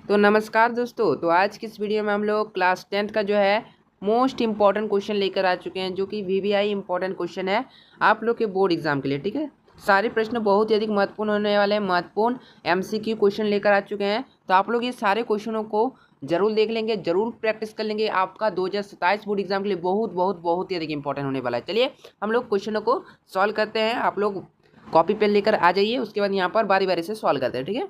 तो नमस्कार दोस्तों। तो आज की इस वीडियो में हम लोग क्लास 10th का जो है मोस्ट इंपॉर्टेंट क्वेश्चन लेकर आ चुके हैं, जो कि वीवीआई इंपॉर्टेंट क्वेश्चन है आप लोग के बोर्ड एग्जाम के लिए। ठीक है, सारे प्रश्न बहुत ही अधिक महत्वपूर्ण होने वाले हैं, महत्वपूर्ण एमसीक्यू क्वेश्चन लेकर आ चुके हैं। तो आप लोग ये सारे क्वेश्चनों को जरूर देख लेंगे, जरूर प्रैक्टिस कर लेंगे। आपका 2027 बोर्ड एग्जाम के लिए बहुत बहुत बहुत ही अधिक इंपॉर्टेंट होने वाला है। चलिए हम लोग क्वेश्चनों को सॉल्व करते हैं। आप लोग कॉपी पेन लेकर आ जाइए, उसके बाद यहाँ पर बारी बारी से सॉल्व करते हैं। ठीक है,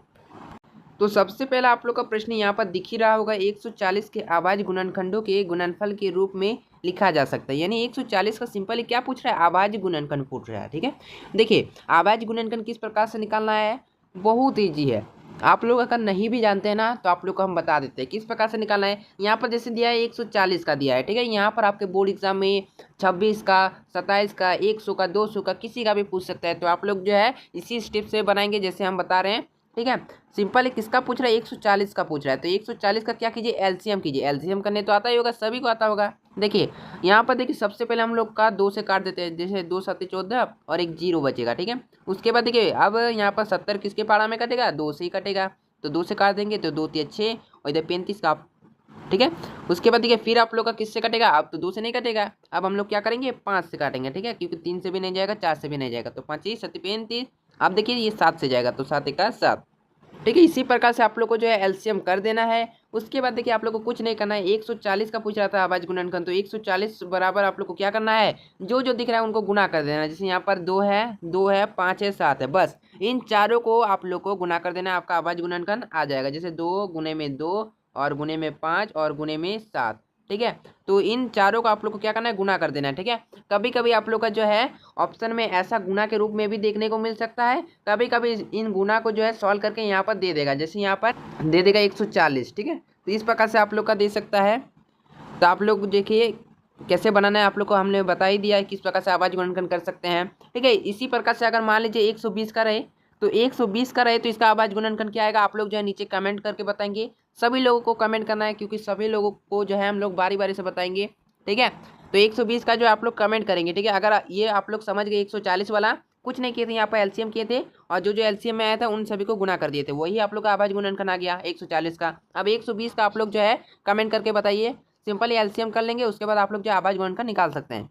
तो सबसे पहला आप लोग का प्रश्न यहाँ पर दिख ही रहा होगा। 140 के अभाज्य गुणनखंडों के गुणनफल के रूप में लिखा जा सकता है। यानी 140 का सिंपल क्या पूछ रहा है, अभाज्य गुणनखंड पूछ रहा है। ठीक है, देखिए अभाज्य गुणनखंड किस प्रकार से निकालना है, बहुत ईजी है। आप लोग अगर नहीं भी जानते हैं ना, तो आप लोग को हम बता देते हैं किस प्रकार से निकालना है। यहाँ पर जैसे दिया है 140 का दिया है। ठीक है, यहाँ पर आपके बोर्ड एग्जाम में 26 का, 27 का, 100 का, 200 का, किसी का भी पूछ सकता है। तो आप लोग जो है इसी स्टेप से बनाएंगे जैसे हम बता रहे हैं। ठीक है, सिंपल है। किसका पूछ रहा है, 140 का पूछ रहा है। तो 140 का क्या कीजिए, एलसीएम कीजिए। एलसीएम करने तो आता ही होगा, सभी को आता होगा। देखिए यहाँ पर देखिए सबसे पहले हम लोग का 2 से काट देते हैं, जैसे 2 7 14 और एक 0 बचेगा। ठीक है, उसके बाद देखिए अब यहाँ पर 70 किसके पारा में कटेगा, 2 से ही कटेगा। तो 2 से काट देंगे तो 2 3 6 और इधर 35 का। ठीक है, उसके बाद देखिए फिर आप लोग का किससे कटेगा, अब तो 2 से नहीं कटेगा, अब हम लोग क्या करेंगे 5 से काटेंगे। ठीक है, क्योंकि 3 से भी नहीं जाएगा, 4 से भी नहीं जाएगा, तो 5 7 35। अब देखिए ये 7 से जाएगा, तो 7 1 7। ठीक है, इसी प्रकार से आप लोग को जो है एलसीएम कर देना है। उसके बाद देखिए आप लोग को कुछ नहीं करना है। 140 का पूछ रहा था अभाज्य गुणनखंड, तो 140 बराबर आप लोग को क्या करना है, जो जो दिख रहा है उनको गुना कर देना है। जैसे यहाँ पर 2 है, 2 है, 5 है, 7 है, बस इन चारों को आप लोग को गुना कर देना है, आपका अभाज्य गुणनखंड आ जाएगा। जैसे 2 गुने में 2 और गुने में 5 और गुने में 7। ठीक है, तो इन चारों को आप लोग को क्या करना है, गुना कर देना है। ठीक है, कभी कभी आप लोग का जो है ऑप्शन में ऐसा गुना के रूप में भी देखने को मिल सकता है, कभी कभी इन गुना को जो है सॉल्व करके यहाँ पर दे देगा। जैसे यहाँ पर दे देगा 140। ठीक है, तो इस प्रकार से आप लोग का दे सकता है। तो आप लोग देखिए कैसे बनाना है, आप लोग को हमने बता ही दिया है किस प्रकार से अभाज्य गुणनखंड कर सकते हैं। ठीक है, इसी प्रकार से अगर मान लीजिए 120 का रहे, तो 120 का रहे तो इसका अभाज्य गुणनखंड क्या आएगा, आप लोग जो है नीचे कमेंट करके बताएंगे। सभी लोगों को कमेंट करना है, क्योंकि सभी लोगों को जो है हम लोग बारी बारी से बताएंगे। ठीक है, तो 120 का जो आप लोग कमेंट करेंगे। ठीक है, अगर ये आप लोग समझ गए 140 वाला कुछ नहीं किए थे, यहाँ पर एलसीएम किए थे और जो जो एलसीएम में आया था उन सभी को गुना कर दिए थे, वही आप लोग का अभाज्य गुणनखंड आ गया 140 का। अब 120 का आप लोग जो है कमेंट करके बताइए, सिंपली एलसीएम कर लेंगे, उसके बाद आप लोग जो अभाज्य गुणनखंड निकाल सकते हैं।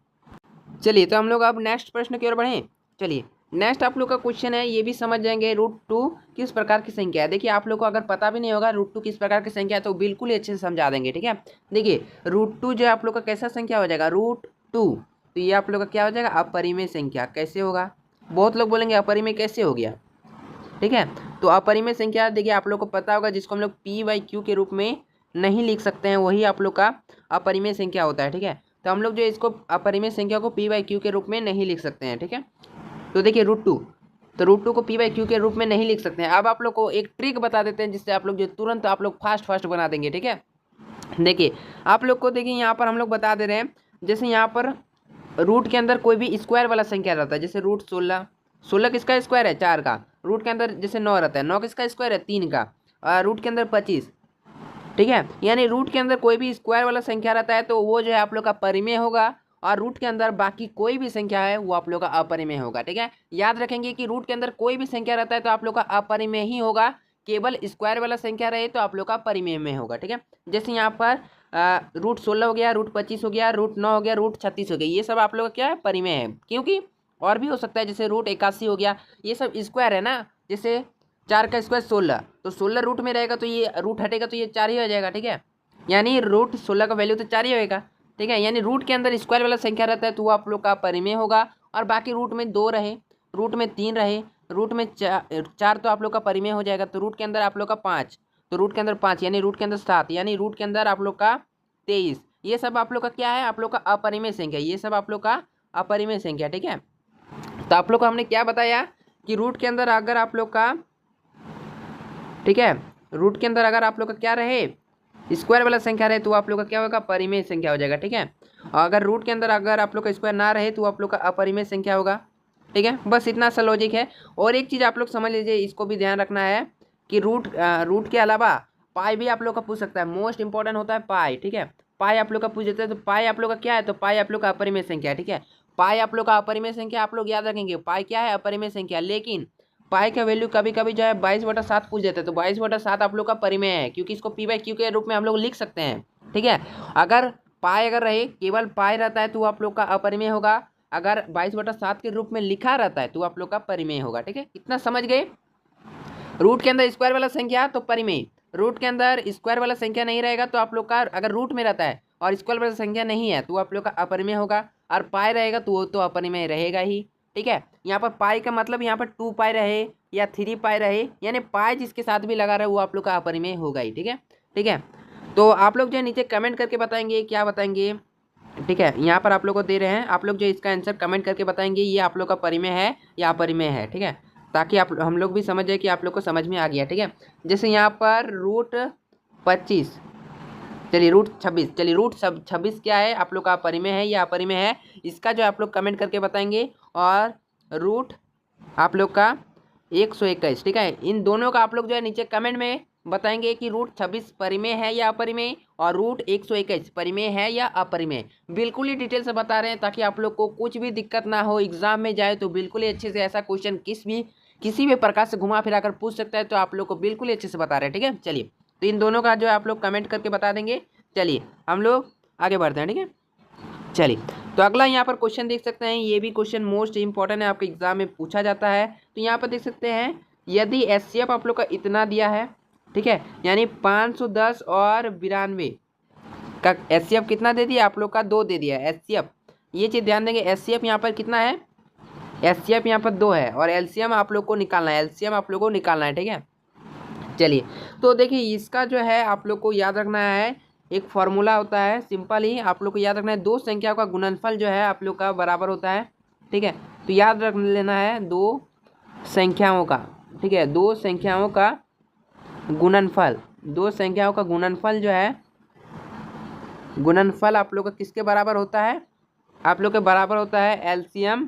चलिए तो हम लोग अब नेक्स्ट प्रश्न की ओर बढ़ें। चलिए नेक्स्ट आप लोग का क्वेश्चन है, ये भी समझ जाएंगे √2 किस प्रकार की संख्या है। देखिए आप लोग को अगर पता भी नहीं होगा √2 किस प्रकार की संख्या है, तो बिल्कुल ही अच्छे से समझा देंगे। ठीक है, देखिए √2 जो है आप लोग का कैसा संख्या हो जाएगा, √2। तो ये आप लोग का क्या हो जाएगा, अपरिमेय संख्या। कैसे होगा, बहुत लोग बोलेंगे अपरिमेय कैसे हो गया। ठीक है, तो अपरिमेय संख्या देखिए आप लोग को पता होगा, जिसको हम लोग p/q के रूप में नहीं लिख सकते हैं, वही आप लोग का अपरिमेय संख्या होता है। ठीक है, तो हम लोग जो इसको अपरिमेय संख्या को p/q के रूप में नहीं लिख सकते हैं। ठीक है, तो देखिए √2, तो √2 को p/q के रूप में नहीं लिख सकते हैं। अब आप लोग को एक ट्रिक बता देते हैं, जिससे आप लोग जो तुरंत आप लोग फास्ट बना देंगे। ठीक है, देखिए आप लोग को देखिए यहाँ पर हम लोग बता दे रहे हैं, जैसे यहाँ पर रूट के अंदर कोई भी स्क्वायर वाला संख्या रहता है, जैसे √16, 16 किसका स्क्वायर है, 4 का। रूट के अंदर जैसे 9 रहता है, 9 किसका स्क्वायर है, 3 का। और रूट के अंदर 25। ठीक है, यानी रूट के अंदर कोई भी स्क्वायर वाला संख्या रहता है तो वो जो है आप लोग का परिमेय होगा, और रूट के अंदर बाकी कोई भी संख्या है वो आप लोग का अपरिमेय होगा। ठीक है, याद रखेंगे कि रूट के अंदर कोई भी संख्या रहता है तो आप लोग का अपरिमेय ही होगा, केवल स्क्वायर वाला संख्या रहे तो आप लोग का परिमेय में होगा। ठीक है, जैसे यहाँ पर √16 हो गया, √25 हो गया, √9 हो गया, √36 हो गया, ये सब आप लोग का क्या है, परिमेय है। क्योंकि और भी हो सकता है, जैसे √81 हो गया, ये सब स्क्वायर है ना। जैसे 4 का स्क्वायर 16, तो 16 रूट में रहेगा तो ये रूट हटेगा तो ये 4 ही हो जाएगा। ठीक है, यानी √16 का वैल्यू तो 4 ही होएगा। ठीक है, यानी रूट के अंदर स्क्वायर वाला संख्या रहता है तो वो आप लोग का परिमेय होगा, और बाकी रूट में 2 रहे, रूट में 3 रहे, रूट में 4 तो आप लोग का परिमेय हो जाएगा। तो रूट के अंदर आप लोग का 5, तो रूट के अंदर 5 यानी रूट के अंदर 7, यानी रूट के अंदर आप लोग का 23। ये सब आप लोग का क्या है, आप लोग का अपरिमेय संख्या, ये सब आप लोग का अपरिमेय संख्या। ठीक है, तो आप लोग को हमने क्या बताया कि रूट के अंदर अगर आप लोग का, ठीक है, रूट के अंदर अगर आप लोग का क्या रहे, स्क्वायर वाला संख्या रहे तो आप लोग का क्या होगा, परिमेय संख्या हो जाएगा। ठीक है, और अगर रूट के अंदर अगर आप लोग का स्क्वायर ना रहे तो आप लोग का अपरिमेय संख्या होगा। ठीक है, बस इतना सा लॉजिक है। और एक चीज़ आप लोग समझ लीजिए, इसको भी ध्यान रखना है कि रूट के अलावा पाई भी आप लोग का पूछ सकता है। मोस्ट इंपॉर्टेंट होता है पाई। ठीक है, पाई आप लोग का पूछ देते हैं, तो पाई आप लोग का क्या है, तो पाई आप लोग का अपरिमेय संख्या है। ठीक है, पाई आप लोग का अपरिमेय संख्या, आप लोग याद रखेंगे पाई क्या है, अपरिमेय संख्या। लेकिन पाई का वैल्यू कभी कभी जो है 22/7 पूछ देते हैं, तो 22/7 आप लोग का परिमेय है, क्योंकि इसको P/Q के रूप में हम लोग लिख सकते हैं। ठीक है, अगर पाई अगर रहे, केवल पाई रहता है तो आप लोग का अपरिमेय होगा, अगर 22/7 के रूप में लिखा रहता है तो आप लोग का परिमेय होगा। ठीक है, इतना समझ गए। रूट के अंदर स्क्वायर वाला संख्या तो परिमेय, रूट के अंदर स्क्वायर वाला संख्या नहीं रहेगा तो आप लोग का, अगर रूट में रहता है और स्क्वायर वाला संख्या नहीं है तो आप लोग का अपरिमेय होगा, और पाई रहेगा तो वो तो अपरिमेय रहेगा ही। ठीक है, यहाँ पर पाई का मतलब यहाँ पर 2 पाई रहे या 3 पाई रहे, यानी पाई जिसके साथ भी लगा रहे वो आप लोग का अपरिमेय होगा ही। ठीक है, ठीक है, तो आप लोग जो है नीचे कमेंट करके बताएंगे, क्या बताएंगे। ठीक है, यहाँ पर आप लोग को दे रहे हैं, आप लोग जो इसका आंसर कमेंट करके बताएंगे ये आप लोग का परिमेय है या अपरिमेय है। ठीक है, ताकि आप हम लोग भी समझ जाए कि आप लोग को समझ में आ गया। ठीक है, जैसे यहाँ पर √25, चलिए √26, चलिए √26 क्या है, आप लोग का परिमेय है या अपरिमेय है, इसका जो आप लोग कमेंट करके बताएंगे। और रूट आप लोग का 121, ठीक है, इन दोनों का आप लोग जो है नीचे कमेंट में बताएंगे कि √26 परिमेय है या अपरिमेय, और √121 परिमेय है या अपरिमेय। बिल्कुल ही डिटेल से बता रहे हैं ताकि आप लोग को कुछ भी दिक्कत ना हो, एग्जाम में जाए तो बिल्कुल ही अच्छे से ऐसा क्वेश्चन किसी भी प्रकार से घुमा फिरा कर पूछ सकता है, तो आप लोग को बिल्कुल ही अच्छे से बता रहे हैं। ठीक है, चलिए, तो इन दोनों का जो है आप लोग कमेंट करके बता देंगे। चलिए हम लोग आगे बढ़ते हैं। ठीक है, चलिए, तो अगला यहाँ पर क्वेश्चन देख सकते हैं, ये भी क्वेश्चन मोस्ट इंपॉर्टेंट है, आपके एग्जाम में पूछा जाता है। तो यहाँ पर देख सकते हैं, यदि HCF आप लोग का इतना दिया है, ठीक है, यानी 510 और 92 का HCF कितना दे दिया आप लोग का, 2 दे दिया HCF। ये चीज़ ध्यान देंगे, HCF यहाँ पर कितना है, HCF यहाँ पर 2 है, और LCM आप लोग को निकालना है, LCM आप लोग को निकालना है। ठीक है, चलिए, तो देखिए इसका जो है आप लोग को याद रखना है, एक फॉर्मूला होता है, सिंपल ही आप लोग को याद रखना है, दो संख्याओं का गुणनफल जो है आप लोग का बराबर होता है। ठीक है, तो याद रख लेना है दो संख्याओं का, ठीक है, दो संख्याओं का गुणनफल, दो संख्याओं का गुणनफल जो है, गुणनफल आप लोग का किसके बराबर होता है, आप लोग के बराबर होता है LCM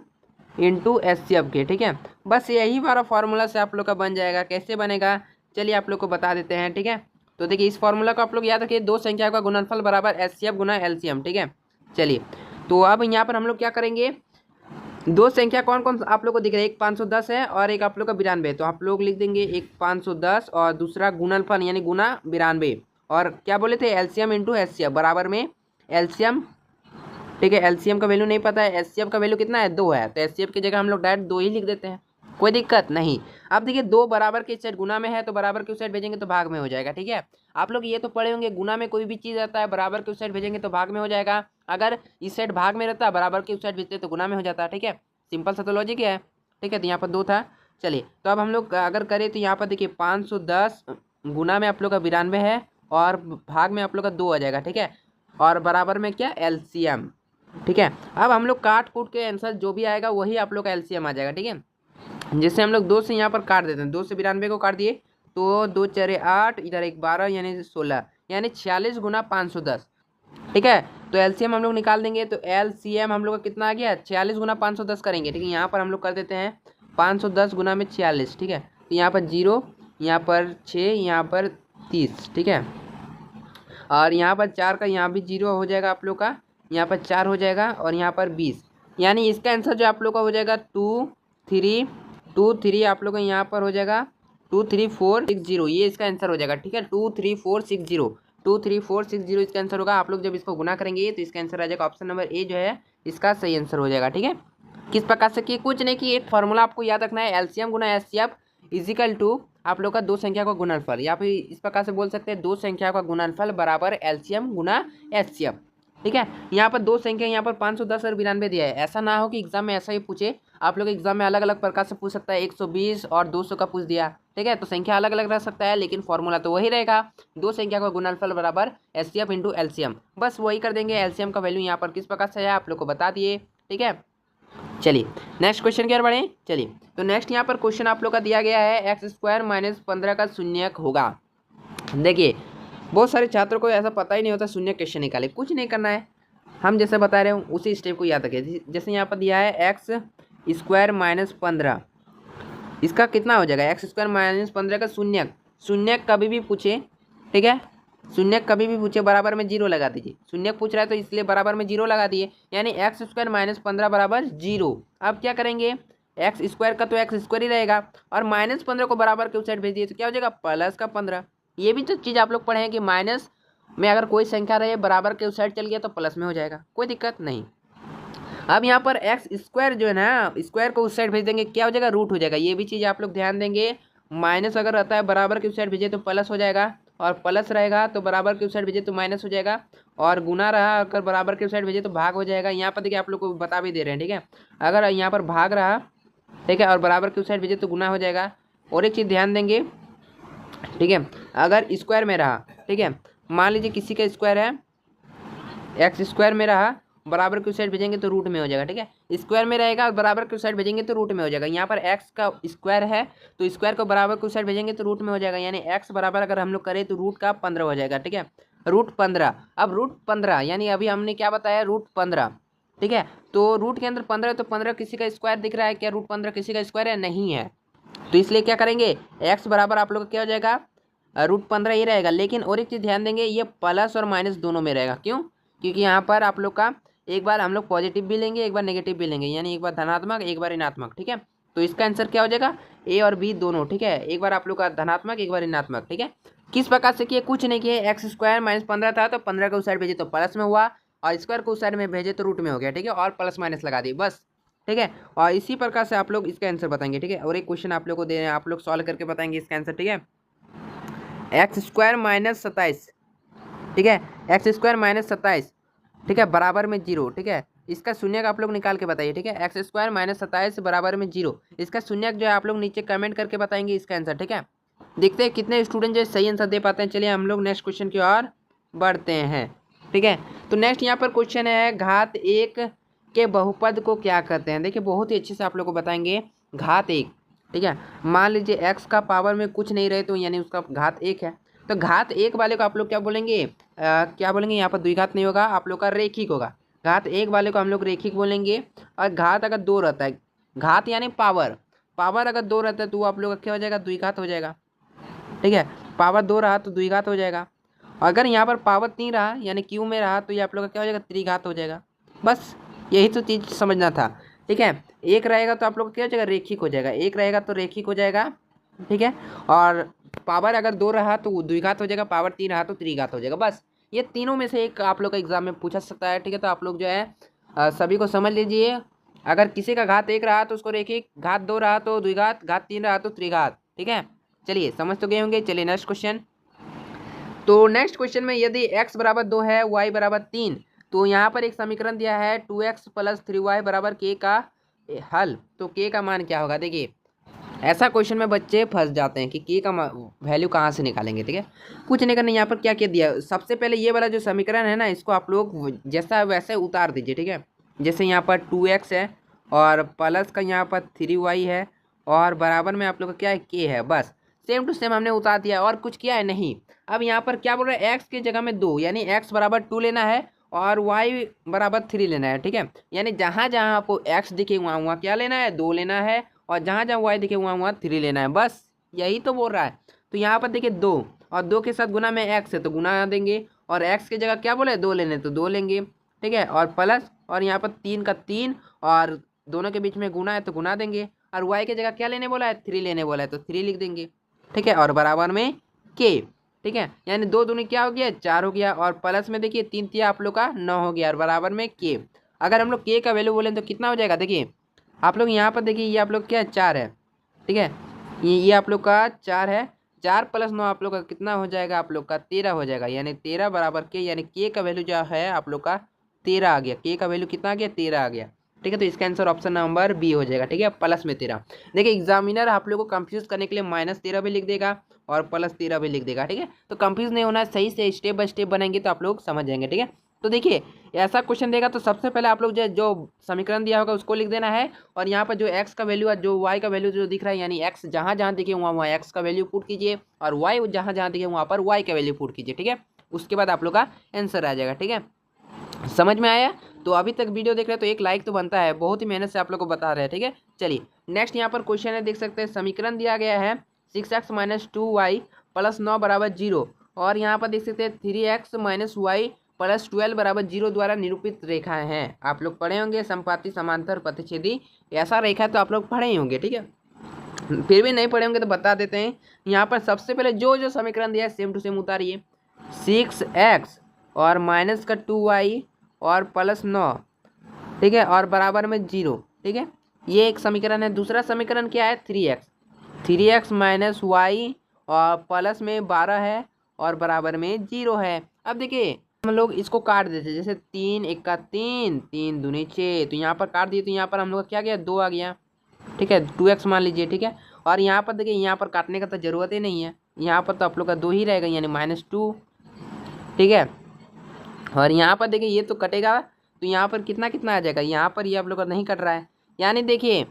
इंटू HCF के। ठीक है, बस यही वाला फॉर्मूला से आप लोग का बन जाएगा। कैसे बनेगा चलिए आप लोग को बता देते हैं। ठीक है, तो देखिए इस फॉर्मूला को आप लोग याद रखिए, दो संख्या का गुणनफल बराबर HCF गुना LCM। ठीक है, चलिए, तो अब यहाँ पर हम लोग क्या करेंगे, दो संख्या कौन कौन आप लोग को दिख रहा है, एक 510 है और एक आप लोग का 92, तो आप लोग लिख देंगे एक 510 और दूसरा गुणनफल यानी गुना 92, और क्या बोले थे LCM इंटू HCF बराबर में LCM। ठीक है, LCM का वैल्यू नहीं पता है, HCF का वैल्यू कितना है, 2 है, तो HCF की जगह हम लोग डायरेक्ट 2 ही लिख देते हैं, कोई दिक्कत नहीं। अब देखिए 2 बराबर के साइड गुना में है तो बराबर के उस साइड भेजेंगे तो भाग में हो जाएगा। ठीक है, आप लोग ये तो पढ़े होंगे, गुना में कोई भी चीज़ आता है बराबर के उस साइड भेजेंगे तो भाग में हो जाएगा, अगर इस साइड भाग में रहता है बराबर के उस साइड भेजते तो गुना में हो जाता है। ठीक है, सिंपल सा तो लॉजिक है। ठीक है, तो यहाँ पर 2 था। चलिए, तो अब हम लोग अगर करें तो यहाँ पर देखिए 510 गुना में आप लोग का 92 है और भाग में आप लोग का 2 आ जाएगा। ठीक है, और बराबर में क्या LCM। ठीक है, अब हम लोग काट कूट के आंसर जो भी आएगा वही आप लोग का LCM आ जाएगा। ठीक है, जैसे हम लोग 2 से यहाँ पर काट देते हैं, 2 से 92 को काट दिए तो 2 4 8, इधर एक 12 यानी 16, यानी 46 गुना 510। ठीक है, तो LCM हम लोग निकाल देंगे, तो LCM हम लोग का कितना आ गया, 46 गुना 510 करेंगे। ठीक है, यहाँ पर हम लोग कर देते हैं 510 गुना में 46। ठीक है, तो यहाँ पर 0, यहाँ पर 6, यहाँ पर 30। ठीक है, और यहाँ पर 4 का यहाँ भी 0 हो जाएगा आप लोग का, यहाँ पर 4 हो जाएगा, और यहाँ पर 20, यानी इसका आंसर जो आप लोग का हो जाएगा 2 3 आप लोग का यहाँ पर हो जाएगा 23460, ये इसका आंसर हो जाएगा। ठीक है, 23460 इसका आंसर होगा। आप लोग जब इसको गुना करेंगे तो इसका आंसर आ जाएगा ऑप्शन नंबर ए जो है इसका सही आंसर हो जाएगा। ठीक है, किस प्रकार से कि कुछ नहीं कि एक फॉर्मूला आपको याद रखना है, LCM गुना HCF इजिकल टू आप लोग का दो संख्या का गुणनफल, या फिर इस प्रकार से बोल सकते हैं दो संख्या का गुणनफल बराबर LCM गुना HCF। ठीक है, यहाँ पर दो संख्या, यहाँ पर 510 और 92 दिया है, ऐसा ना हो कि एग्जाम में ऐसा ही पूछे, आप लोग एग्जाम में अलग अलग प्रकार से पूछ सकता है, 120 और 200 का पूछ दिया। ठीक है, तो संख्या अलग अलग रह सकता है लेकिन फॉर्मूला तो वही रहेगा, दो संख्या का गुणनफल बराबर HCF इंटू LCM, बस वही कर देंगे। LCM का वैल्यू यहाँ पर किस प्रकार से है आप लोग को बता दिए। ठीक है, चलिए नेक्स्ट क्वेश्चन की ओर बढ़ें। चलिए, तो नेक्स्ट यहाँ पर क्वेश्चन आप लोग का दिया गया है x² - 15 का शून्यक होगा। देखिए बहुत सारे छात्रों को ऐसा पता ही नहीं होता शून्यक कैसे निकाले, कुछ नहीं करना है, हम जैसे बता रहे हूँ उसी स्टेप को याद रखिए। जैसे यहाँ पर दिया है x² - 15, इसका कितना हो जाएगा, x² - 15 का शून्यक, शून्यक कभी भी पूछे, ठीक है, शून्यक कभी भी पूछे बराबर में 0 लगा दीजिए, शून्यक पूछ रहा है तो इसलिए बराबर में 0 लगा दिए, यानी x² - 15 बराबर 0। अब क्या करेंगे, एक्स स्क्वायर का तो एक्स स्क्वायर ही रहेगा, और -15 को बराबर के उस साइड भेज दिए तो क्या हो जाएगा प्लस का 15। ये भी तो चीज़ आप लोग पढ़े हैं कि माइनस में अगर कोई संख्या रहे बराबर के उस साइड चल गया तो प्लस में हो जाएगा, कोई दिक्कत नहीं। अब यहाँ पर एक्स स्क्वायर जो है ना, स्क्वायर को उस साइड भेज देंगे, क्या हो जाएगा रूट हो जाएगा। ये भी चीज़ आप लोग ध्यान देंगे, माइनस अगर रहता है बराबर के उस साइड भेजे तो प्लस हो जाएगा, और प्लस रहेगा तो बराबर के उस साइड भेजे तो माइनस हो जाएगा, और गुना रहा अगर बराबर के उस साइड भेजे तो भाग हो जाएगा। यहाँ पर देखिए आप लोग को बता भी दे रहे हैं, ठीक है। अगर यहाँ पर भाग रहा, ठीक है, और बराबर के उस साइड भेजे तो गुना हो जाएगा। और एक चीज़ ध्यान देंगे, ठीक है, अगर स्क्वायर में रहा, ठीक है, मान लीजिए किसी का स्क्वायर है, एक्स स्क्वायर में रहा, बराबर की साइड भेजेंगे तो रूट में हो जाएगा, ठीक है। स्क्वायर में रहेगा और बराबर की साइड भेजेंगे तो रूट में हो जाएगा। यहाँ पर एक्स का स्क्वायर है तो स्क्वायर को बराबर की साइड भेजेंगे तो रूट में हो जाएगा, यानी एक्स बराबर अगर हम लोग करें तो रूट का 15 हो जाएगा, ठीक है, रूट 15। अब रूट 15 यानी अभी हमने क्या बताया, रूट 15, ठीक है। तो रूट के अंदर 15 तो 15 किसी का स्क्वायर दिख रहा है क्या, रूट 15 किसी का स्क्वायर है, नहीं है। तो इसलिए क्या करेंगे, एक्स बराबर आप लोग का क्या हो जाएगा, रूट 15 ही रहेगा। लेकिन और एक चीज़ ध्यान देंगे, ये प्लस और माइनस दोनों में रहेगा, क्यों, क्योंकि यहाँ पर आप लोग का एक बार हम लोग पॉजिटिव भी लेंगे, एक बार नेगेटिव भी लेंगे, यानी एक बार धनात्मक एक बार ऋणात्मक, ठीक है। तो इसका आंसर क्या हो जाएगा, ए और बी दोनों, ठीक है। एक बार आप लोग का धनात्मक एक बार ऋणात्मक, ठीक है। किस प्रकार से किए, कुछ नहीं किए, एक्स स्क्वायर -15 था तो 15 को उस साइड भेजे तो प्लस में हुआ, और स्क्वायर को उस साइड में भेजे तो रूट में हो गया, ठीक है, और प्लस माइनस लगा दी बस, ठीक है। और इसी प्रकार से आप लोग इसका आंसर बताएंगे, ठीक है। और एक क्वेश्चन आप लोग को दे रहे हैं, आप लोग सॉल्व करके बताएंगे इसका आंसर, ठीक है। एक्स स्क्वायर -27, ठीक है, एक्स स्क्वायर -27, ठीक है, बराबर में 0, ठीक है। इसका शून्यक आप लोग निकाल के बताइए, ठीक है। एक्स स्क्वायर -27 बराबर में 0, इसका शून्यक जो है आप लोग नीचे कमेंट करके बताएंगे इसका आंसर, ठीक है। देखते हैं कितने स्टूडेंट जो सही आंसर दे पाते हैं। चलिए हम लोग नेक्स्ट क्वेश्चन की ओर बढ़ते हैं, ठीक है। तो नेक्स्ट यहाँ पर क्वेश्चन है, घात 1 के बहुपद को क्या कहते हैं। देखिए बहुत ही अच्छे से आप लोग को बताएंगे, घात 1, ठीक है। मान लीजिए एक्स का पावर में कुछ नहीं रहे तो यानी उसका घात 1 है, तो घात 1 वाले को आप लोग क्या बोलेंगे, क्या बोलेंगे, यहाँ पर द्विघात नहीं होगा, आप लोग का रेखिक होगा। घात 1 वाले को हम लोग रेखिक बोलेंगे। और घात अगर 2 रहता है, घात यानी पावर, पावर अगर 2 रहता है तो वो आप लोग का क्या हो जाएगा, द्विघात हो जाएगा, ठीक है। पावर 2 रहा तो द्विघात हो जाएगा। अगर यहाँ पर पावर 3 रहा यानी क्यू में रहा तो ये आप लोग का क्या हो जाएगा, त्रिघात हो जाएगा। बस यही तो चीज़ समझना था, ठीक है। एक रहेगा तो आप लोग क्या हो जाएगा, रेखिक हो जाएगा, एक रहेगा तो रेखिक हो जाएगा, ठीक है। और पावर अगर 2 रहा तो द्विघात हो जाएगा, पावर 3 रहा तो त्रिघात हो जाएगा। बस ये तीनों में से एक आप लोग का एग्जाम में पूछा सकता है, ठीक है। तो आप लोग जो है सभी को समझ लीजिए, अगर किसी का घात 1 रहा तो उसको रेखिक, घात 2 रहा तो द्विघात, घात 3 रहा तो त्रिघात, ठीक है। चलिए समझ तो गए होंगे। चलिए नेक्स्ट क्वेश्चन। तो नेक्स्ट क्वेश्चन में यदि x बराबर 2 है, y बराबर 3, तो यहाँ पर एक समीकरण दिया है 2x + 3y बराबर k का हल, तो k का मान क्या होगा। देखिए ऐसा क्वेश्चन में बच्चे फंस जाते हैं कि k का वैल्यू कहाँ से निकालेंगे, ठीक है। कुछ नहीं करना, यहाँ पर क्या क्या दिया, सबसे पहले ये वाला जो समीकरण है ना, इसको आप लोग जैसा वैसे उतार दीजिए, ठीक है। जैसे यहाँ पर 2x है और प्लस का यहाँ पर 3y है और बराबर में आप लोग का क्या है, k है, बस सेम टू सेम हमने उतार दिया और कुछ किया है नहीं। अब यहाँ पर क्या बोल रहा है, x की जगह में 2, यानी x बराबर 2 लेना है और y बराबर 3 लेना है, ठीक है। यानी जहाँ जहाँ आपको x दिखे वहाँ वहाँ क्या लेना है, 2 लेना है, और जहाँ जहाँ y दिखे वहाँ वहाँ 3 लेना है, बस यही तो बोल रहा है। तो यहाँ पर देखिए 2 और 2 के साथ गुना में x है तो गुना देंगे, और x की जगह क्या बोले 2 लेने तो 2 लेंगे, ठीक है। और प्लस, और यहाँ पर 3 का 3 और दोनों के बीच में गुना है तो गुना देंगे, और y की जगह क्या लेने बोला है, 3 लेने बोला है तो 3 लिख देंगे, ठीक है। और बराबर में k, ठीक है, यानी 2 दूनी क्या हो गया, 4 हो गया, और प्लस में देखिए 3 तिया आप लोग का 9 हो गया, और बराबर में k। अगर हम लोग k का वैल्यू बोलें तो कितना हो जाएगा, देखिए आप लोग यहाँ पर देखिए ये आप लोग क्या 4 है, ठीक है, ये आप लोग का 4 है, 4 + 9 आप लोग का कितना हो जाएगा, आप लोग का 13 हो जाएगा, यानी 13 बराबर k, यानी k का वैल्यू जो है आप लोग का 13 आ गया, k का वैल्यू कितना आ गया, 13 आ गया, ठीक है। तो इसका आंसर ऑप्शन नंबर बी हो जाएगा, ठीक है, प्लस में 13। देखिए एग्जामिनर आप लोग को कंफ्यूज करने के लिए -13 भी लिख देगा और +13 भी लिख देगा, ठीक है। तो कंफ्यूज नहीं होना, सही से स्टेप बाय स्टेप बनाएंगे तो आप लोग समझ जाएंगे, ठीक है। तो देखिए ऐसा क्वेश्चन देगा तो सबसे पहले आप लोग जो समीकरण दिया होगा उसको लिख देना है, और यहाँ पर जो x का वैल्यू है, जो y का वैल्यू जो दिख रहा है, यानी x जहाँ जहाँ दिखे वहाँ वहाँ x का वैल्यू पुट कीजिए, और y जहाँ जहाँ दिखे वहाँ पर y का वैल्यू पुट कीजिए, ठीक है। उसके बाद आप लोग का आंसर आ जाएगा, ठीक है। समझ में आया। तो अभी तक वीडियो देख रहे हैं तो एक लाइक तो बनता है, बहुत ही मेहनत से आप लोग को बता रहे हैं, ठीक है। चलिए नेक्स्ट यहाँ पर क्वेश्चन है, देख सकते हैं समीकरण दिया गया है 6x - 2y + 9 बराबर 0, और यहाँ पर देख सकते हैं 3x - y +12 बराबर 0 द्वारा निरूपित रेखाएं हैं। आप लोग पढ़े होंगे समपाती, समांतर, प्रतिच्छेदी, ऐसा रेखा तो आप लोग पढ़े ही होंगे, ठीक है। फिर भी नहीं पढ़े होंगे तो बता देते हैं। यहाँ पर सबसे पहले जो समीकरण दिया है सेम टू सेम उतारिए। 6x और -2y और +9, ठीक है, और बराबर में 0, ठीक है, ये एक समीकरण है। दूसरा समीकरण क्या है? 3x -y और प्लस में 12 है और बराबर में 0 है। अब देखिए हम लोग इसको काट देते, जैसे 3 × 1 = 3, 3 दूनी 6, तो यहाँ पर काट दिए तो यहाँ पर हम लोग का क्या गया? 2 आ गया, ठीक है, 2x मान लीजिए, ठीक है। और यहाँ पर देखिए यहाँ पर काटने का तो ज़रूरत ही नहीं है, यहाँ पर तो आप लोग का 2 ही रहेगा, यानी -2, ठीक है। और यहाँ पर देखिए ये तो कटेगा, तो यहाँ पर कितना कितना आ जाएगा? यहाँ पर ये आप लोग का नहीं कट रहा है, यानी देखिए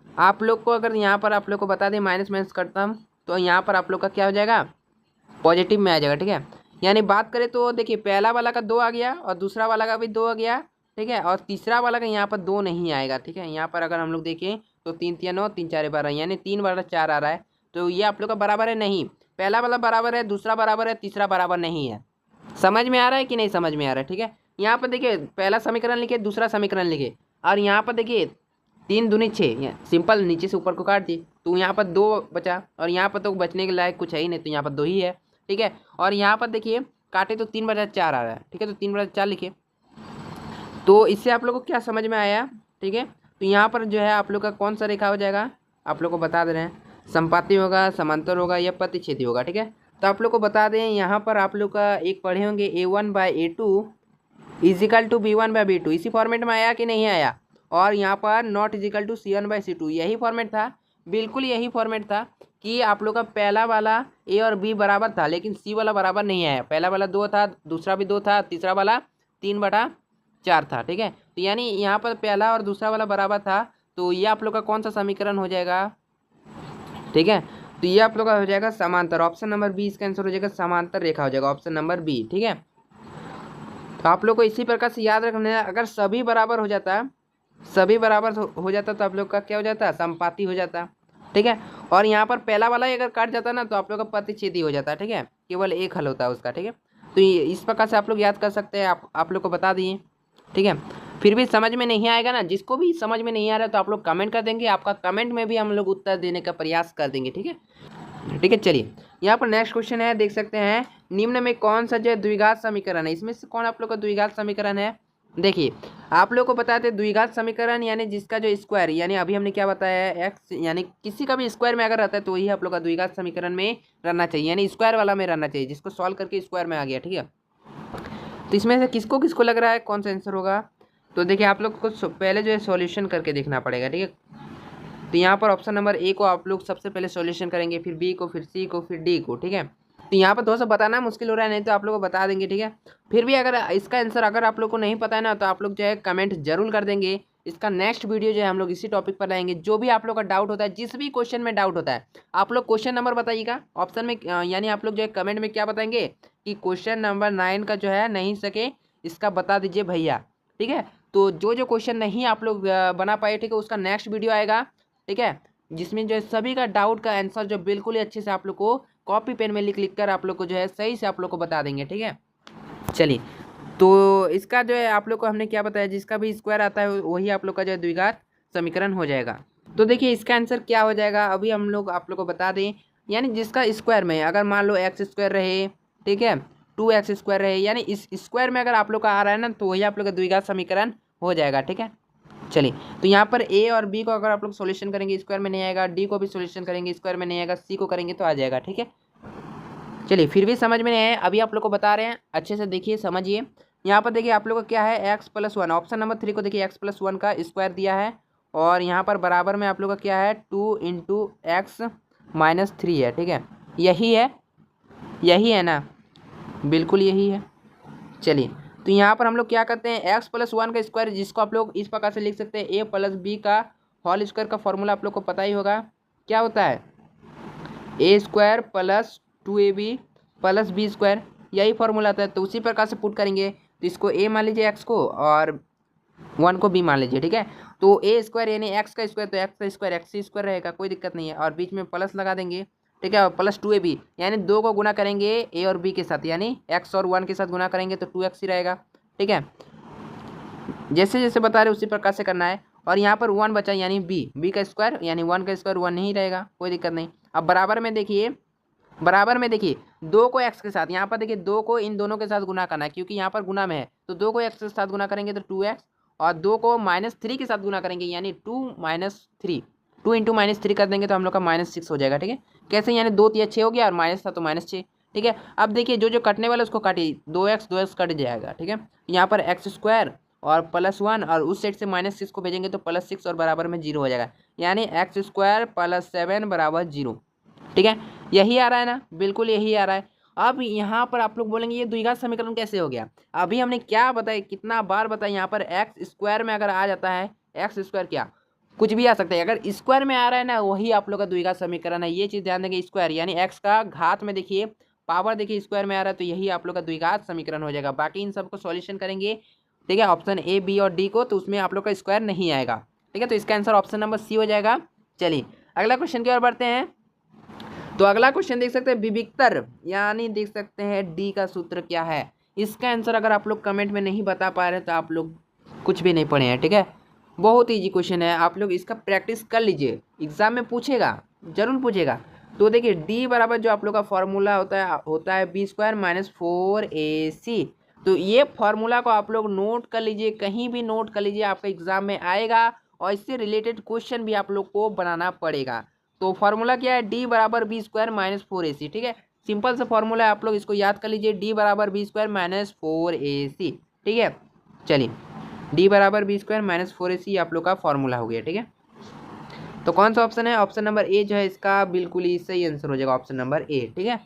आप लोग को अगर यहाँ पर आप लोग को बता दें माइनस माइनस करता हम, तो यहाँ पर आप लोग का क्या हो जाएगा? पॉजिटिव में आ जाएगा, ठीक है। यानी बात करें तो देखिए पहला वाला का 2 आ गया और दूसरा वाला का भी 2 आ गया, ठीक है, और तीसरा वाला का यहाँ पर 2 नहीं आएगा, ठीक है। यहाँ पर अगर हम लोग देखें तो 3 × 3 = 9, 3 × 4 = 12, यानी 3 बटा 4 आ रहा है, तो ये आप लोग का बराबर है नहीं। पहला वाला बराबर है, दूसरा बराबर है, तीसरा बराबर नहीं है। समझ में आ रहा है कि नहीं समझ में आ रहा है? ठीक है, यहाँ पर देखिए पहला समीकरण लिखे, दूसरा समीकरण लिखे, और यहाँ पर देखिए 3 दूनी 6, सिंपल नीचे से ऊपर को काट दिए, तो यहाँ पर 2 बचा, और यहाँ पर तो बचने के लायक कुछ है ही नहीं, तो यहाँ पर 2 ही है, ठीक है। और यहाँ पर देखिए काटे तो 3 बटा 4 आ रहा है, ठीक है, तो 3 बटा 4 लिखे। तो इससे आप लोग को क्या समझ में आया? ठीक है, तो यहाँ पर जो है आप लोग का कौन सा रेखा हो जाएगा आप लोग को बता दे रहे हैं, संपाती होगा, समांतर होगा या प्रतिच्छेदी होगा, ठीक है। तो आप लोग को बता दें यहाँ पर आप लोग का एक पढ़े होंगे A1/A2 = B1/B2, इसी फॉर्मेट में आया कि नहीं आया? और यहाँ पर नॉट = C1/C2, यही फॉर्मेट था, बिल्कुल यही फॉर्मेट था कि आप लोग का पहला वाला A और B बराबर था, लेकिन C वाला बराबर नहीं आया। पहला वाला 2 था, दूसरा भी 2 था, तीसरा वाला 3 बटा 4 था, ठीक है। तो यानी यहाँ पर पहला और दूसरा वाला बराबर था, तो ये आप लोग का कौन सा समीकरण हो जाएगा? ठीक है, तो ये आप लोग का हो जाएगा समांतर। ऑप्शन नंबर बी इसका आंसर हो जाएगा, समांतर रेखा हो जाएगा, ऑप्शन नंबर बी, ठीक है। तो आप लोग को इसी प्रकार से याद रखना है, अगर सभी बराबर हो जाता, सभी बराबर हो जाता तो आप लोग का क्या हो जाता? संपाती हो जाता, ठीक है। और यहाँ पर पहला वाला ही अगर काट जाता ना तो आप लोग का प्रतिच्छेदी हो जाता, ठीक है, केवल एक हल होता है उसका, ठीक है। तो इस प्रकार से आप लोग याद कर सकते हैं, आप लोग को बता दिए, ठीक है। फिर भी समझ में नहीं आएगा ना, जिसको भी समझ में नहीं आ रहा तो आप लोग कमेंट कर देंगे, आपका कमेंट में भी हम लोग उत्तर देने का प्रयास कर देंगे, ठीक है, ठीक है। चलिए यहाँ पर नेक्स्ट क्वेश्चन है, देख सकते हैं, निम्न में कौन सा जो द्विघात समीकरण है, इसमें से कौन आप लोग का द्विघात समीकरण है? देखिए आप लोग को बताते द्विघात समीकरण यानी जिसका जो स्क्वायर, यानी अभी हमने क्या बताया है, एक्स, यानी किसी का भी स्क्वायर में अगर रहता है तो वही आप लोग का द्विघात समीकरण में रहना चाहिए, यानी स्क्वायर वाला में रहना चाहिए, जिसको सॉल्व करके स्क्वायर में आ गया, ठीक है। तो इसमें से किसको किसको लग रहा है कौन सा आंसर होगा? तो देखिए आप लोग को पहले जो है सॉल्यूशन करके देखना पड़ेगा, ठीक है। तो यहाँ पर ऑप्शन नंबर ए को आप लोग सबसे पहले सॉल्यूशन करेंगे, फिर बी को, फिर सी को, फिर डी को, ठीक है। तो यहाँ पर थोड़ा सा बताना मुश्किल हो रहा है, नहीं तो आप लोग को बता देंगे, ठीक है। फिर भी अगर इसका आंसर अगर आप लोग को नहीं पता है ना तो आप लोग जो है कमेंट जरूर कर देंगे। इसका नेक्स्ट वीडियो जो है हम लोग इसी टॉपिक पर लाएंगे। जो भी आप लोग का डाउट होता है, जिस भी क्वेश्चन में डाउट होता है, आप लोग क्वेश्चन नंबर बताइएगा ऑप्शन में, यानी आप लोग जो है कमेंट में क्या बताएंगे कि क्वेश्चन नंबर 9 का जो है नहीं सके इसका बता दीजिए भैया, ठीक है। तो जो क्वेश्चन नहीं आप लोग बना पाए, ठीक है, उसका नेक्स्ट वीडियो आएगा, ठीक है, जिसमें जो है सभी का डाउट का आंसर जो बिल्कुल ही अच्छे से आप लोग को कॉपी पेन में लिख कर आप लोग को जो है सही से आप लोग को बता देंगे, ठीक है। चलिए तो इसका जो है आप लोग को हमने क्या बताया, जिसका भी स्क्वायर आता है वही आप लोग का जो है द्विघात समीकरण हो जाएगा। तो देखिए इसका आंसर क्या हो जाएगा, अभी हम लोग आप लोग को बता दें, यानी जिसका स्क्वायर में अगर मान लो x² रहे, ठीक है, 2x² रहे, यानी इस स्क्वायर में अगर आप लोग का आ रहा है ना तो वही आप लोग का द्विघात समीकरण हो जाएगा, ठीक है। चलिए तो यहाँ पर ए और बी को अगर आप लोग सॉल्यूशन करेंगे स्क्वायर में नहीं आएगा, डी को भी सॉल्यूशन करेंगे स्क्वायर में नहीं आएगा, सी को करेंगे तो आ जाएगा, ठीक है। चलिए फिर भी समझ में नहीं आया, अभी आप लोग को बता रहे हैं, अच्छे से देखिए समझिए। यहाँ पर देखिए आप लोग को क्या है, x+1, ऑप्शन नंबर 3 को देखिए x+1 का स्क्वायर दिया है, और यहाँ पर बराबर में आप लोग का क्या है 2 × x-3 है, ठीक है, यही है ना, बिल्कुल यही है। चलिए तो यहाँ पर हम लोग क्या करते हैं, x+1 का स्क्वायर, जिसको आप लोग इस प्रकार से लिख सकते हैं a+b का होल स्क्वायर का फॉर्मूला आप लोग को पता ही होगा, क्या होता है a² + 2ab + b², यही फॉर्मूला आता है। तो उसी प्रकार से पुट करेंगे, तो इसको a मान लीजिए x को और 1 को b मान लीजिए, ठीक है। तो a² यानी x का स्क्वायर, तो x का स्क्वायर x² रहेगा, कोई दिक्कत नहीं है, और बीच में प्लस लगा देंगे, ठीक है, और प्लस 2ab, यानी 2 को गुना करेंगे a और b के साथ, यानी x और 1 के साथ गुना करेंगे तो 2x ही रहेगा। ठीक है, जैसे जैसे बता रहे उसी प्रकार से करना है। और यहाँ पर 1 बचा यानी b का स्क्वायर, यानी 1 का स्क्वायर 1 नहीं रहेगा, कोई दिक्कत नहीं। अब बराबर में देखिए 2 को x के साथ, यहाँ पर देखिए 2 को इन दोनों के साथ गुना करना है, क्योंकि यहाँ पर गुना में है, तो 2 को x के साथ गुना करेंगे तो 2x, और 2 को -3 के साथ गुना करेंगे यानी 2 इंटू -3 कर देंगे तो हम लोग का -6 हो जाएगा। ठीक है, कैसे, यानी 2 3 6 हो गया और माइनस था तो -6। ठीक है, अब देखिए जो जो कटने वाला उसको काटिए, 2x कट जाएगा। ठीक है, यहाँ पर x² और +1 और उस साइड से -6 को भेजेंगे तो +6 और बराबर में 0 हो जाएगा, यानी x² + 7 बराबर 0। ठीक है, यही आ रहा है ना, बिल्कुल यही आ रहा है। अब यहाँ पर आप लोग बोलेंगे ये द्विघात समीकरण कैसे हो गया। अभी हमने क्या बताया, कितना बार बताया, यहाँ पर x² में अगर आ जाता है, x² क्या कुछ भी आ सकता है, अगर स्क्वायर में आ रहा है ना वही आप लोग का द्विघात समीकरण है। ये चीज़ ध्यान देंगे, स्क्वायर यानी x का घात में देखिए पावर देखिए स्क्वायर में आ रहा है तो यही आप लोग का द्विघात समीकरण हो जाएगा। बाकी इन सबको सॉल्यूशन करेंगे, ठीक है, ऑप्शन ए बी और डी को, तो उसमें आप लोग का स्क्वायर नहीं आएगा। ठीक है, तो इसका आंसर ऑप्शन नंबर सी हो जाएगा। चलिए अगला क्वेश्चन की ओर बढ़ते हैं। तो अगला क्वेश्चन देख सकते हैं विविक्तर, यानी देख सकते हैं डी का सूत्र क्या है। इसका आंसर अगर आप लोग कमेंट में नहीं बता पा रहे तो आप लोग कुछ भी नहीं पढ़े हैं। ठीक है, बहुत ईजी क्वेश्चन है, आप लोग इसका प्रैक्टिस कर लीजिए, एग्जाम में पूछेगा, जरूर पूछेगा। तो देखिए डी बराबर जो आप लोग का फॉर्मूला होता है b² - 4ac। तो ये फॉर्मूला को आप लोग नोट कर लीजिए, कहीं भी नोट कर लीजिए, आपका एग्जाम में आएगा और इससे रिलेटेड क्वेश्चन भी आप लोग को बनाना पड़ेगा। तो फॉर्मूला क्या है, d बराबर b² - 4ac। ठीक है, सिंपल सा फॉर्मूला है, आप लोग इसको याद कर लीजिए, d बराबर b² - 4ac। ठीक है, चलिए d बराबर b² - 4ac आप लोग का फॉर्मूला हो गया। ठीक है, तो कौन सा ऑप्शन है, ऑप्शन नंबर ए जो है इसका बिल्कुल ही सही आंसर हो जाएगा, ऑप्शन नंबर ए। ठीक है,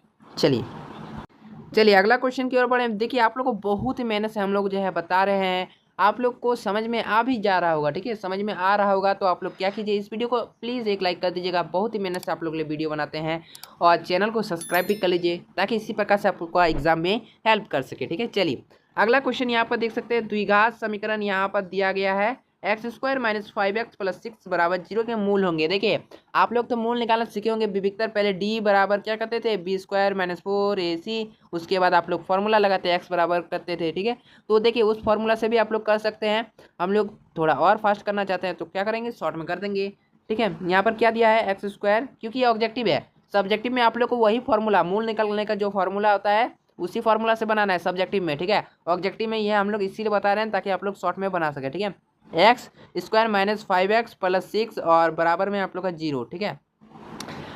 चलिए अगला क्वेश्चन की ओर बढ़े। देखिए आप लोग को बहुत ही मेहनत से हम लोग जो है बता रहे हैं, आप लोग को समझ में आ भी जा रहा होगा। ठीक है, समझ में आ रहा होगा तो आप लोग क्या कीजिए, इस वीडियो को प्लीज़ एक लाइक कर दीजिएगा, बहुत ही मेहनत से आप लोग के लिए वीडियो बनाते हैं, और चैनल को सब्सक्राइब भी कर लीजिए ताकि इसी प्रकार से आप लोग का एग्जाम में हेल्प कर सके। ठीक है, चलिए अगला क्वेश्चन यहाँ पर देख सकते हैं, द्विघात समीकरण यहाँ पर दिया गया है, x² - 5x + 6 बराबर 0 के मूल होंगे। देखिए आप लोग तो मूल निकालना सीखे होंगे विविक्तर, पहले d बराबर क्या करते थे, b² - 4ac, उसके बाद आप लोग फॉर्मूला लगाते x बराबर करते थे। ठीक है, तो देखिए उस फॉर्मूला से भी आप लोग कर सकते हैं, हम लोग थोड़ा और फास्ट करना चाहते हैं तो क्या करेंगे, शॉर्ट में कर देंगे। ठीक है, यहाँ पर क्या दिया है x², क्योंकि ये ऑब्जेक्टिव है, सब्जेक्टिव में आप लोग को वही फॉर्मूला, मूल निकालने का जो फॉर्मूला होता है उसी फॉर्मूला से बनाना है सब्जेक्टिव में। ठीक है, ऑब्जेक्टिव में ये हम लोग इसीलिए बता रहे हैं ताकि आप लोग शॉर्ट में बना सके। ठीक है, x² - 5x + 6 और बराबर में आप लोग का 0। ठीक है,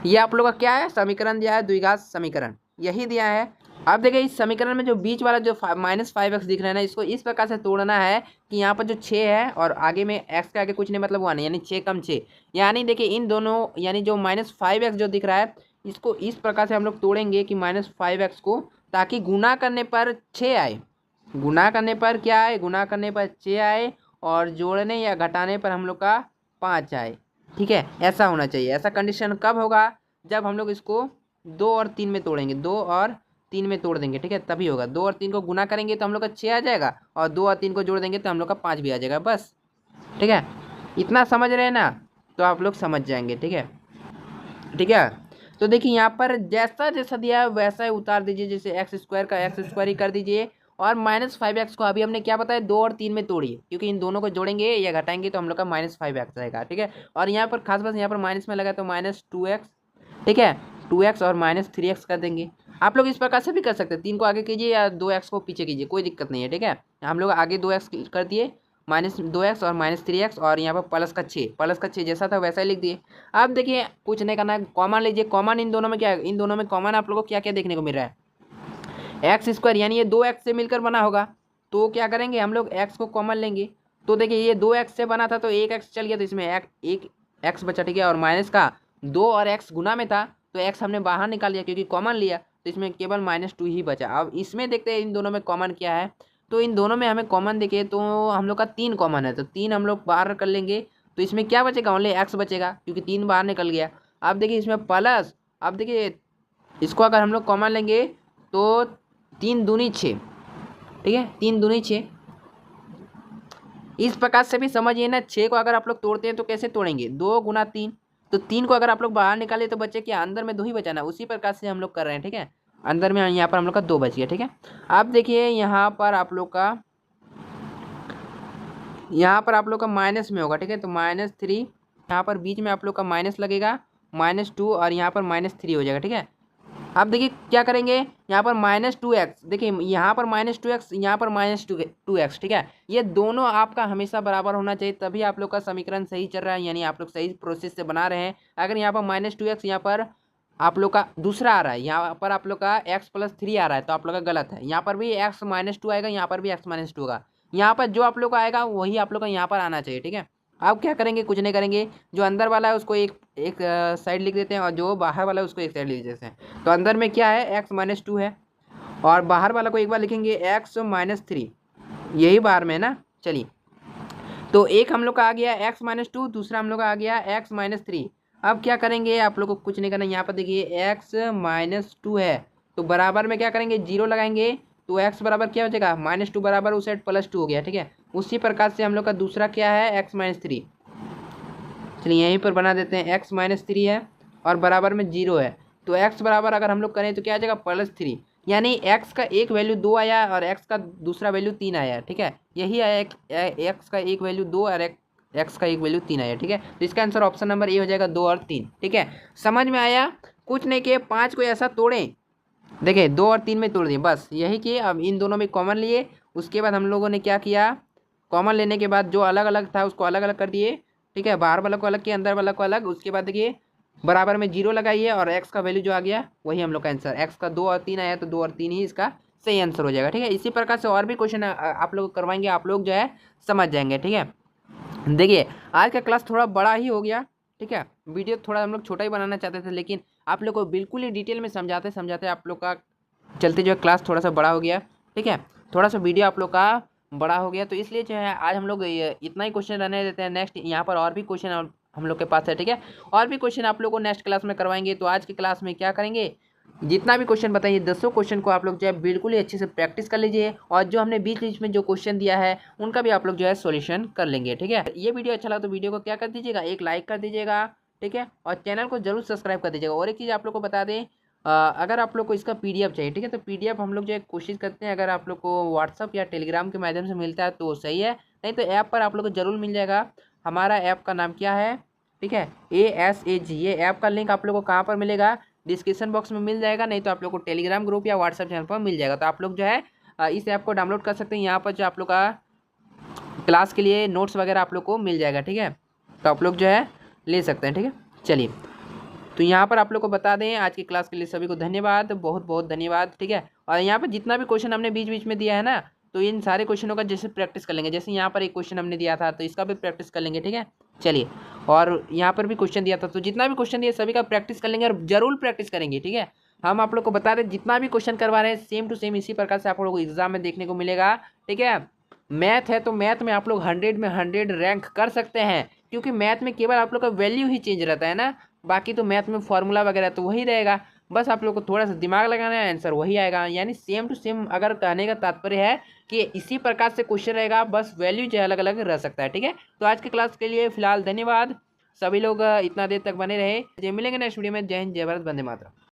ये आप लोग का क्या है, समीकरण दिया है, द्विघात समीकरण यही दिया है। अब देखिए इस समीकरण में जो बीच वाला जो -5x दिख रहा है ना, इसको इस प्रकार से तोड़ना है कि यहाँ पर जो 6 है और आगे में x के आगे कुछ नहीं मतलब 1 यानी 6 × 6, यानी देखिए इन दोनों, यानी जो -5x जो दिख रहा है इसको इस प्रकार से हम लोग तोड़ेंगे कि -5x को, ताकि गुना करने पर 6 आए, गुना करने पर क्या आए, गुना करने पर 6 आए, और जोड़ने या घटाने पर हम लोग का 5 आए। ठीक है, ऐसा होना चाहिए। ऐसा कंडीशन कब होगा, जब हम लोग इसको 2 और 3 में तोड़ेंगे, 2 और 3 में तोड़ देंगे। ठीक है, तभी होगा, 2 और 3 को गुना करेंगे तो हम लोग का 6 आ जाएगा, और 2 और 3 को जोड़ देंगे तो हम लोग का 5 भी आ जाएगा, बस। ठीक है, इतना समझ रहे हैं ना, तो आप लोग समझ जाएंगे। ठीक है, ठीक है, तो देखिए यहाँ पर जैसा जैसा दिया है वैसा ही उतार दीजिए, जैसे x² का x² ही कर दीजिए, और -5x को अभी हमने क्या बताया, 2 और 3 में तोड़िए, क्योंकि इन दोनों को जोड़ेंगे या घटाएंगे तो हम लोग का -5x आएगा। ठीक है, और यहाँ पर खास बात, यहाँ पर माइनस में लगा तो -2x। ठीक है, 2x और -3x कर देंगे। आप लोग इस प्रकार से भी कर सकते हैं, 3 को आगे कीजिए या 2x को पीछे कीजिए, कोई दिक्कत नहीं है। ठीक है, हम लोग आगे 2x कर दिए, -2x और -3x, और यहाँ पर +6 जैसा था वैसा ही लिख दिए। अब देखिए कुछ नहीं करना है, कॉमन लीजिए, कॉमन इन दोनों में क्या है, इन दोनों में कॉमन आप लोगों को क्या क्या देखने को मिल रहा है, x² यानी ये 2x से मिलकर बना होगा, तो क्या करेंगे हम लोग x को कॉमन लेंगे। तो देखिए ये 2x से बना था तो 1x चल गया, तो इसमें एक x बचा। ठीक है, और माइनस का 2 और x गुना में था तो x हमने बाहर निकाल लिया क्योंकि कॉमन लिया, तो इसमें केवल -2 ही बचा। अब इसमें देखते हैं इन दोनों में कॉमन क्या है, तो इन दोनों में हमें कॉमन देखिए तो हम लोग का 3 कॉमन है, तो 3 हम लोग बाहर कर लेंगे, तो इसमें क्या बचेगा, ओनली x बचेगा क्योंकि 3 बाहर निकल गया। अब देखिए इसमें प्लस, अब देखिए इसको अगर हम लोग कॉमन लेंगे तो 3 दूनी 6। ठीक है, 3 दूनी 6, इस प्रकार से भी समझिए ना, 6 को अगर आप लोग तोड़ते हैं तो कैसे तोड़ेंगे, 2 × 3, तो 3 को अगर आप लोग बाहर निकाले तो बच्चे क्या अंदर में 2 ही बचाना, उसी प्रकार से हम लोग कर रहे हैं। ठीक है, अंदर में यहाँ पर हम लोग का 2 बच गया। ठीक है, अब देखिए यहाँ पर आप लोग का माइनस में होगा। ठीक है, तो -3 यहाँ पर बीच में आप लोग का माइनस लगेगा, -2 और यहाँ पर -3 हो जाएगा। ठीक है, अब देखिए क्या करेंगे, यहाँ पर -2x, देखिए यहाँ पर -2x, यहाँ पर -2x। ठीक है, ये दोनों आपका हमेशा बराबर होना चाहिए, तभी आप लोग का समीकरण सही चल रहा है, यानी आप लोग सही प्रोसेस से बना रहे हैं। अगर यहाँ पर -2x यहाँ पर आप लोग का दूसरा आ रहा है, यहाँ पर आप लोग का x+3 आ रहा है, तो आप लोग का गलत है। यहाँ पर भी x-2 आएगा, यहाँ पर भी x-2 होगा। यहाँ पर जो आप लोग का आएगा वही आप लोग का यहाँ पर आना चाहिए। ठीक है, अब क्या करेंगे, कुछ नहीं करेंगे, जो अंदर वाला है उसको एक साइड लिख देते हैं और जो बाहर वाला है उसको एक साइड लिख देते हैं। तो अंदर में क्या है, x-2 है और बाहर वाला को एक बार लिखेंगे x-3, यही बाहर में है ना। चलिए, तो एक हम लोग का आ गया x-2, दूसरा हम लोग का आ गया x-3। अब क्या करेंगे, आप लोग को कुछ नहीं करना, यहाँ पर देखिए x-2 है, तो बराबर में क्या करेंगे, 0 लगाएंगे, तो x बराबर क्या हो जाएगा, -2 बराबर उस साइड +2 हो गया। ठीक है, उसी प्रकार से हम लोग का दूसरा क्या है, x-3। चलिए यहीं पर बना देते हैं, x-3 है और बराबर में 0 है, तो x बराबर अगर हम लोग करें तो क्या आ जाएगा, +3, यानी x का एक वैल्यू 2 आया और x का दूसरा वैल्यू 3 आया। ठीक है, यही आया, x का एक वैल्यू 2 और x का एक वैल्यू 3 आया। ठीक है, तो इसका आंसर ऑप्शन नंबर ए हो जाएगा, 2 और 3। ठीक है, समझ में आया, कुछ नहीं किए, 5 को ऐसा तोड़ें, देखिए 2 और 3 में तोड़ दिए, बस यही किए। अब इन दोनों में कॉमन लिए, उसके बाद हम लोगों ने क्या किया, कॉमन लेने के बाद जो अलग अलग था उसको अलग अलग कर दिए। ठीक है, बाहर वाला को अलग किया, अंदर वाला को अलग, उसके बाद देखिए बराबर में 0 लगाइए और x का वैल्यू जो आ गया वही हम लोग का आंसर, x का 2 और 3 आया, तो 2 और 3 ही इसका सही आंसर हो जाएगा। ठीक है, इसी प्रकार से और भी क्वेश्चन आप लोग करवाएंगे, आप लोग जो है समझ जाएंगे। ठीक है, देखिए आज का क्लास थोड़ा बड़ा ही हो गया। ठीक है, वीडियो थोड़ा हम लोग छोटा ही बनाना चाहते थे, लेकिन आप लोग को बिल्कुल ही डिटेल में समझाते समझाते आप लोग का चलते जो है क्लास थोड़ा सा बड़ा हो गया। ठीक है, थोड़ा सा वीडियो आप लोग का बड़ा हो गया, तो इसलिए जो है आज हम लोग इतना ही क्वेश्चन रहने देते हैं। नेक्स्ट यहाँ पर और भी क्वेश्चन हम लोग के पास है। ठीक है, और भी क्वेश्चन आप लोग को नेक्स्ट क्लास में करवाएंगे। तो आज की क्लास में क्या करेंगे, जितना भी क्वेश्चन बताइए 10 क्वेश्चन को आप लोग जो है बिल्कुल ही अच्छे से प्रैक्टिस कर लीजिए, और जो हमने बीच बीच में जो क्वेश्चन दिया है उनका भी आप लोग जो है सॉल्यूशन कर लेंगे। ठीक है, ये वीडियो अच्छा लगा तो वीडियो को क्या कर दीजिएगा, एक लाइक कर दीजिएगा। ठीक है, और चैनल को जरूर सब्सक्राइब कर दीजिएगा। और एक चीज़ आप लोग को बता दें, अगर आप लोग को इसका PDF चाहिए, ठीक है, तो PDF हम लोग जो है कोशिश करते हैं, अगर आप लोग को व्हाट्सअप या टेलीग्राम के माध्यम से मिलता है तो सही है, नहीं तो ऐप पर आप लोग को जरूर मिल जाएगा। हमारा ऐप का नाम क्या है, ठीक है, ASAG। ये ऐप का लिंक आप लोग को कहाँ पर मिलेगा, डिस्क्रिप्शन बॉक्स में मिल जाएगा, नहीं तो आप लोग को टेलीग्राम ग्रुप या व्हाट्सएप चैनल पर मिल जाएगा। तो आप लोग जो है इस ऐप को डाउनलोड कर सकते हैं। यहाँ पर जो आप लोग का क्लास के लिए नोट्स वगैरह आप लोग को मिल जाएगा। ठीक है, तो आप लोग जो है ले सकते हैं। ठीक है, चलिए, तो यहाँ पर आप लोग को बता दें, आज की क्लास के लिए सभी को धन्यवाद, बहुत बहुत धन्यवाद। ठीक है, और यहाँ पर जितना भी क्वेश्चन हमने बीच बीच में दिया है ना, तो इन सारे क्वेश्चनों का जैसे प्रैक्टिस कर लेंगे। जैसे यहाँ पर एक क्वेश्चन हमने दिया था तो इसका भी प्रैक्टिस कर लेंगे। ठीक है, चलिए, और यहाँ पर भी क्वेश्चन दिया था, तो जितना भी क्वेश्चन दिया सभी का प्रैक्टिस कर लेंगे और जरूर प्रैक्टिस करेंगे। ठीक है, हम आप लोग को बता दें, जितना भी क्वेश्चन करवा रहे हैं सेम टू सेम इसी प्रकार से आप लोगों को एग्जाम में देखने को मिलेगा। ठीक है, मैथ है तो मैथ में आप लोग 100 में 100 रैंक कर सकते हैं, क्योंकि मैथ में केवल आप लोग का वैल्यू ही चेंज रहता है ना, बाकी तो मैथ में फॉर्मूला वगैरह तो वही रहेगा। बस आप लोग को थोड़ा सा दिमाग लगाना है, आंसर वही आएगा। यानी सेम टू सेम, अगर कहने का तात्पर्य है कि इसी प्रकार से क्वेश्चन रहेगा, बस वैल्यू जो अलग अलग रह सकता है। ठीक है, तो आज की क्लास के लिए फिलहाल धन्यवाद, सभी लोग इतना देर तक बने रहे। मिलेंगे नेक्स्ट वीडियो में। जय हिंद, जय भारत, वंदे मातरम।